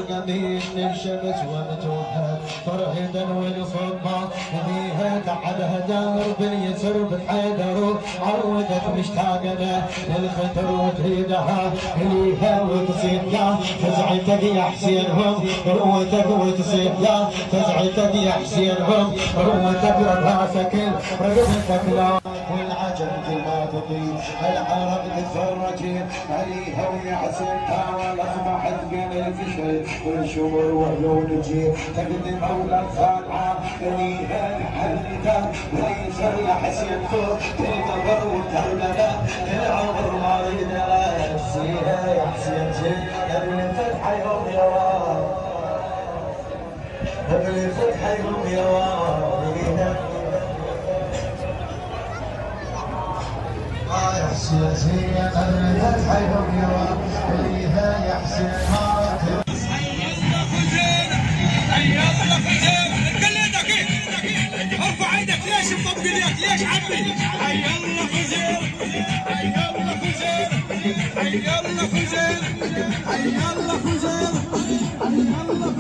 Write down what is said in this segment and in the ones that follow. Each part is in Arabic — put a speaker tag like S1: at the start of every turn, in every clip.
S1: القميص الشمس ومتوهة فرهدا والصدمة فيها تعبها درب اليسر بحيدر عودت مشتاقنا للخطر وتريدها اليها وتصيح يا فزعتك يا حسينهم قروتك وتصيح يا فزعتك يا حسينهم قروتك وراسك رقبتك لا والعجب كل ما تطيب العرب تتفرجين عليها ويا حسينها والاصبحت بين الفشل والشمر وعيون جيب تقدم اولى الخادعه اليها لحلتها ويسر يا حسين فوق تنتظر وتهلله العمر ما يدرى نفسيها يا حسين زين قبل الفتحه يوم يا واد قبل الفتحه يوم يا واد يا حسين زين قبل الفتحه يوم يا واد اليها يا حسين
S2: ارفع ايدك ليش مطبق ايدك ليش عمي؟ حي الله خزير حي الله خزير حي الله خزير حي الله خزير حي الله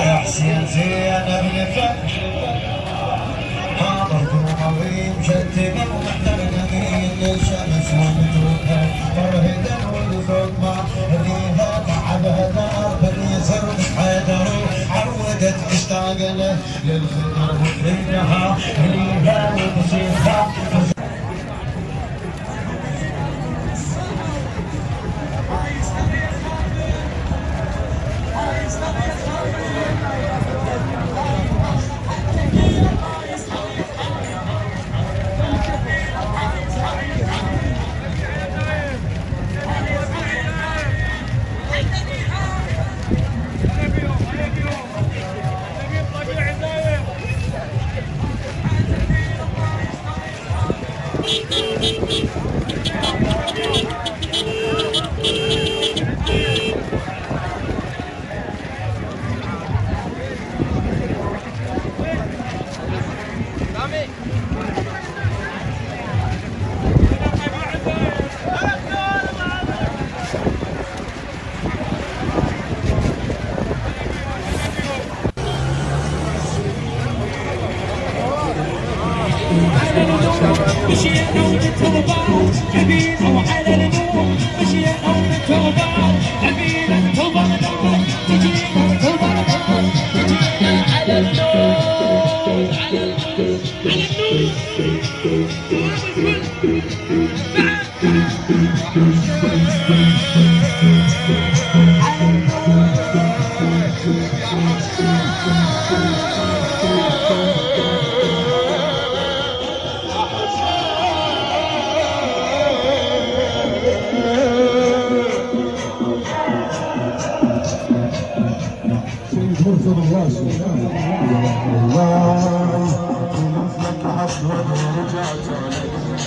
S2: يا حسين زين بلفت حاضر قمري مشتبه ومحتر قميل الشمس ومتوكل فرهدا والصدمه ليها تعبها درب اليسر حيدر عودت مشتاق له للخطر وتريدها ليها وتصيحها مشينا ونتوبة حبينا وعلى النور مشينا ونتوبة حبينا نتوبة تجينا نتوبة تجينا على النور على
S1: مرتضى الله سبحانه الله ونفلك حصر ورجعت عليك